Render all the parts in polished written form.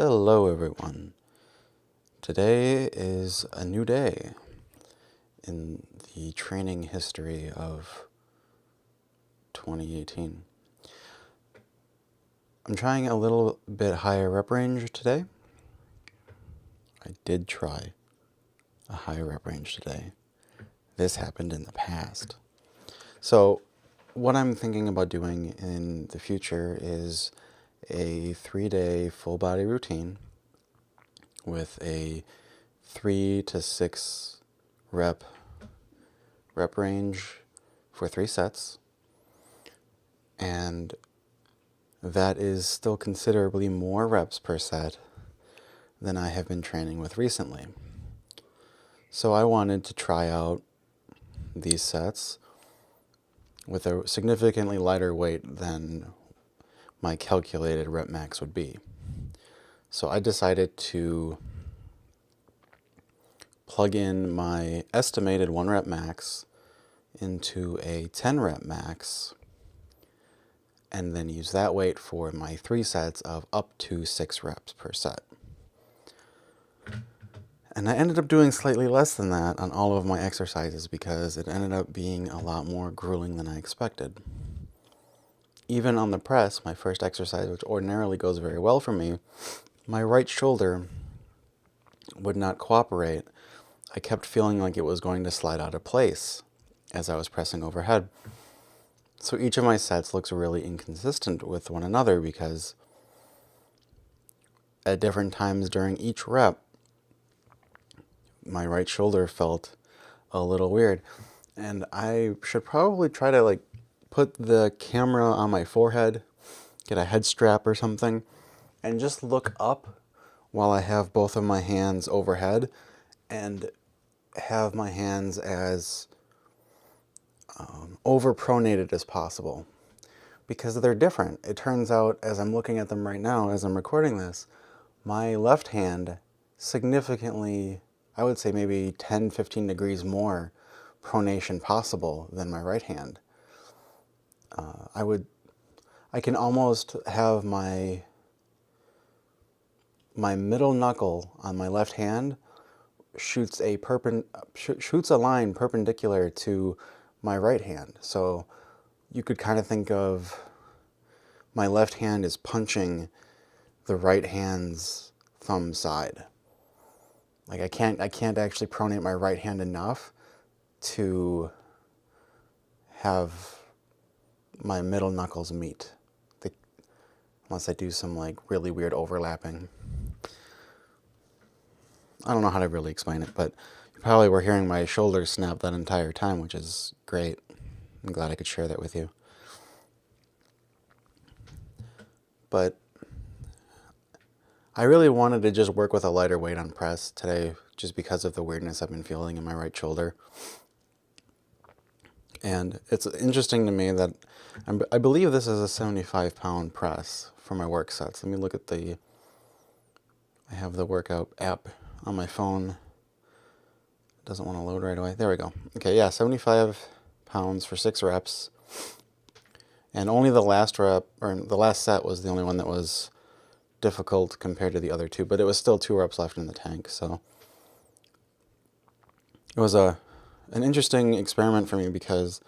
Hello everyone. Today is a new day in the training history of 2018. I'm trying a little bit higher rep range today. I did try a higher rep range today. This happened in the past. So what I'm thinking about doing in the future is a 3-day full body routine with a 3 to 6 rep range for 3 sets, and that is still considerably more reps per set than I have been training with recently. So I wanted to try out these sets with a significantly lighter weight than my calculated rep max would be. So I decided to plug in my estimated 1 rep max into a 10 rep max and then use that weight for my 3 sets of up to 6 reps per set. And I ended up doing slightly less than that on all of my exercises because it ended up being a lot more grueling than I expected. Even on the press, my first exercise, which ordinarily goes very well for me, my right shoulder would not cooperate. I kept feeling like it was going to slide out of place as I was pressing overhead. So each of my sets looks really inconsistent with one another because at different times during each rep, my right shoulder felt a little weird. And I should probably try to put the camera on my forehead, get a head strap or something, and just look up while I have both of my hands overhead and have my hands as overpronated as possible, because they're different. It turns out, as I'm looking at them right now, as I'm recording this, my left hand significantly, I would say maybe 10-15 degrees more pronation possible than my right hand. I can almost have my middle knuckle on my left hand shoots a line perpendicular to my right hand. So you could kind of think of my left hand as punching the right hand's thumb side. Like I can't actually pronate my right hand enough to have my middle knuckles meet, unless I do some really weird overlapping. I don't know how to really explain it, but you probably were hearing my shoulder snap that entire time, which is great. I'm glad I could share that with you. But I really wanted to just work with a lighter weight on press today just because of the weirdness I've been feeling in my right shoulder. And it's interesting to me that I believe this is a 75-pound press for my work sets. Let me look at I have the workout app on my phone. It doesn't want to load right away. There we go. Okay, yeah, 75 pounds for 6 reps. And only the last rep, or the last set, was the only one that was difficult compared to the other 2, but it was still 2 reps left in the tank. So it was an interesting experiment for me, because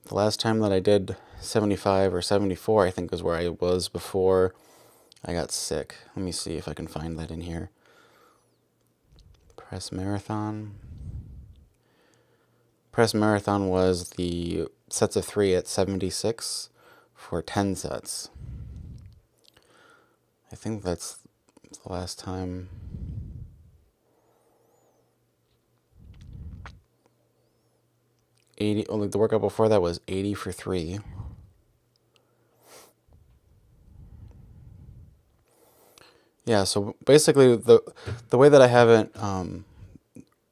the last time that I did 75 or 74, I think, was where I was before I got sick. Let me see if I can find that in here. Press marathon. Press marathon was the sets of 3 at 76 for 10 sets. I think that's the last time. The workout before that was 80 for 3. Yeah, so basically the way that I have it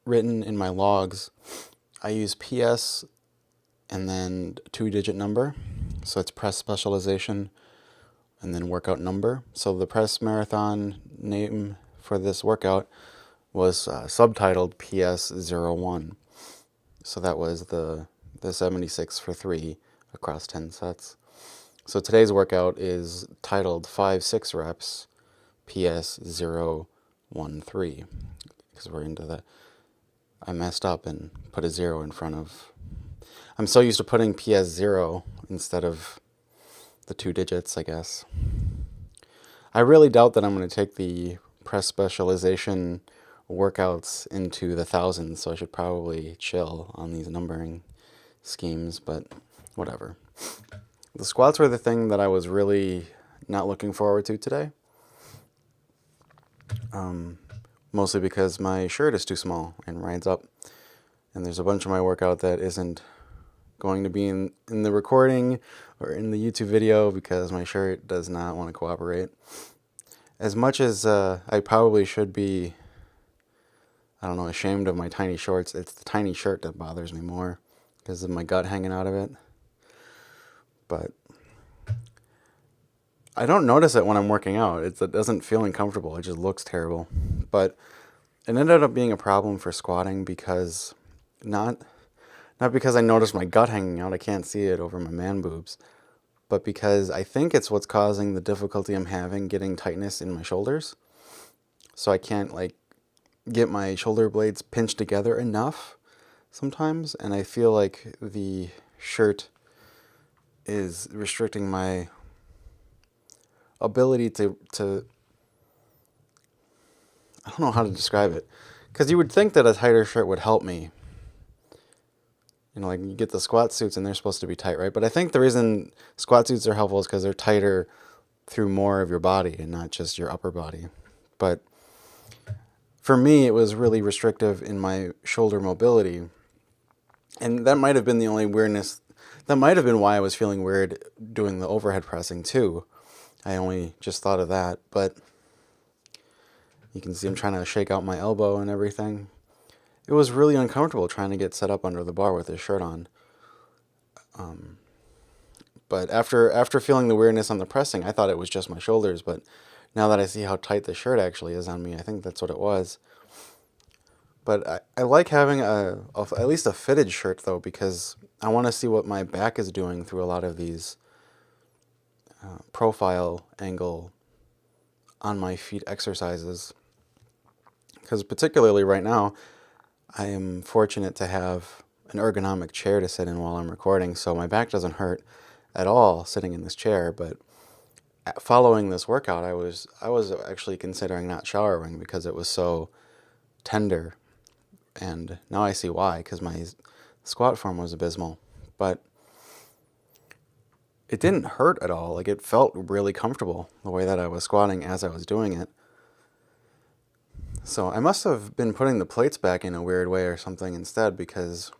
written in my logs, I use PS and then 2-digit number. So it's press specialization and then workout number. So the press marathon name for this workout was subtitled PS01. So that was the 76 for 3 across 10 sets. So today's workout is titled 5-6 reps, PS013 because we're into the, I messed up and put a 0 in front of, I'm so used to putting PS0 instead of the 2 digits, I guess. I really doubt that I'm going to take the press specialization workouts into the thousands, so I should probably chill on these numbering schemes, but whatever. The squats were the thing that I was really not looking forward to today. Mostly because my shirt is too small and rides up. And there's a bunch of my workout that isn't going to be in the recording or in the YouTube video because my shirt does not want to cooperate. As much as I probably should be, I don't know, ashamed of my tiny shorts, it's the tiny shirt that bothers me more because of my gut hanging out of it. But I don't notice it when I'm working out. It doesn't feel uncomfortable. It just looks terrible. But it ended up being a problem for squatting because not because I noticed my gut hanging out. I can't see it over my man boobs. But because I think it's what's causing the difficulty I'm having getting tightness in my shoulders. So I can't get my shoulder blades pinched together enough sometimes. And I feel like the shirt is restricting my ability to I don't know how to describe it. Because you would think that a tighter shirt would help me. You know, you get the squat suits and they're supposed to be tight, right? But I think the reason squat suits are helpful is because they're tighter through more of your body and not just your upper body. But for me, it was really restrictive in my shoulder mobility. And that might have been the only weirdness. That might have been why I was feeling weird doing the overhead pressing too. I only just thought of that, but you can see I'm trying to shake out my elbow and everything. It was really uncomfortable trying to get set up under the bar with this shirt on. But after feeling the weirdness on the pressing, I thought it was just my shoulders, but now that I see how tight the shirt actually is on me, I think that's what it was. But I like having at least a fitted shirt, though, because I want to see what my back is doing through a lot of these profile angle on my feet exercises. Because particularly right now, I am fortunate to have an ergonomic chair to sit in while I'm recording, so my back doesn't hurt at all sitting in this chair. But following this workout, I was actually considering not showering because it was so tender. And now I see why, because my squat form was abysmal. But it didn't hurt at all. It felt really comfortable the way that I was squatting as I was doing it. So I must have been putting the plates back in a weird way or something instead, because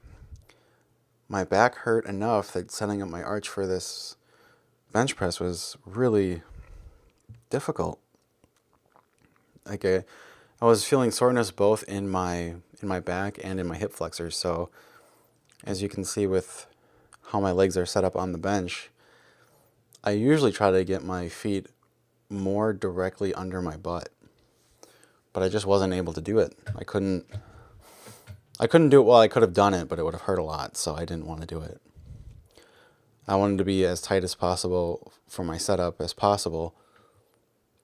my back hurt enough that setting up my arch for this bench press was really difficult. I was feeling soreness both in my back and in my hip flexors. So as you can see with how my legs are set up on the bench, I usually try to get my feet more directly under my butt. But I just wasn't able to do it. I couldn't do it. Well, I could have done it, but it would have hurt a lot, so I didn't want to do it. I wanted to be as tight as possible for my setup as possible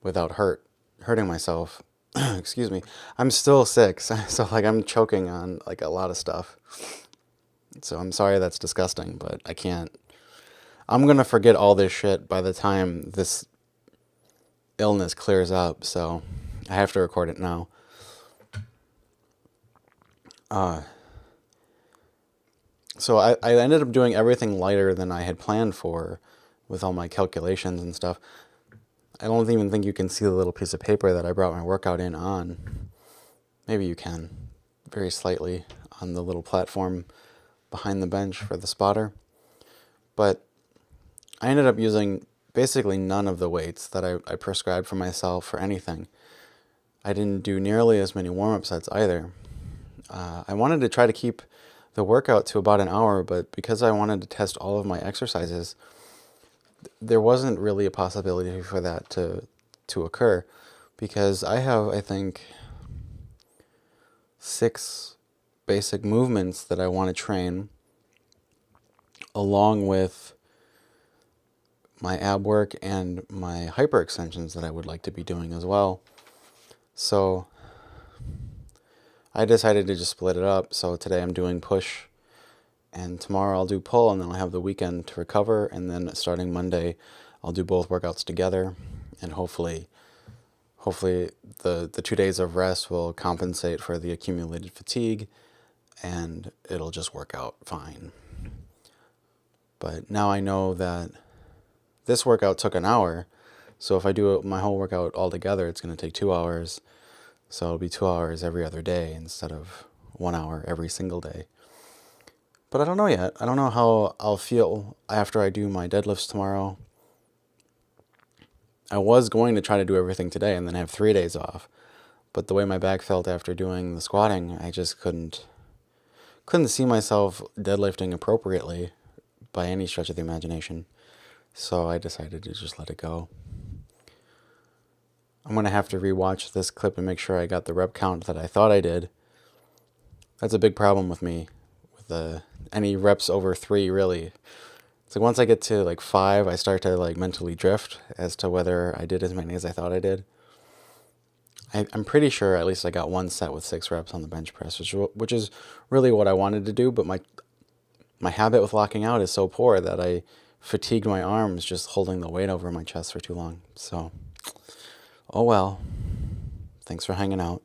without hurting myself. Excuse me. I'm still sick, so I'm choking on a lot of stuff. So I'm sorry that's disgusting, but I can't. I'm going to forget all this shit by the time this illness clears up, so I have to record it now. So I ended up doing everything lighter than I had planned for with all my calculations and stuff. I don't even think you can see the little piece of paper that I brought my workout in on. Maybe you can, very slightly, on the little platform behind the bench for the spotter. But I ended up using basically none of the weights that I prescribed for myself for anything. I didn't do nearly as many warm-up sets either. I wanted to try to keep the workout to about an hour, but because I wanted to test all of my exercises, there wasn't really a possibility for that to occur, because I have, I think, 6 basic movements that I want to train, along with my ab work and my hyperextensions that I would like to be doing as well. So I decided to just split it up. So today I'm doing push, and tomorrow I'll do pull, and then I'll have the weekend to recover, and then starting Monday I'll do both workouts together, and hopefully the 2 days of rest will compensate for the accumulated fatigue, and it'll just work out fine. But now I know that this workout took an hour, so if I do my whole workout all together, it's going to take 2 hours. So it'll be 2 hours every other day instead of 1 hour every single day. But I don't know yet. I don't know how I'll feel after I do my deadlifts tomorrow. I was going to try to do everything today and then have 3 days off. But the way my back felt after doing the squatting, I just couldn't see myself deadlifting appropriately by any stretch of the imagination. So I decided to just let it go. I'm going to have to rewatch this clip and make sure I got the rep count that I thought I did. That's a big problem with me, with any reps over 3, really. It's like once I get to like 5, I start to like mentally drift as to whether I did as many as I thought I did. I'm pretty sure at least I got one set with 6 reps on the bench press, which is really what I wanted to do, but my habit with locking out is so poor that I fatigued my arms just holding the weight over my chest for too long. So, oh well. Thanks for hanging out.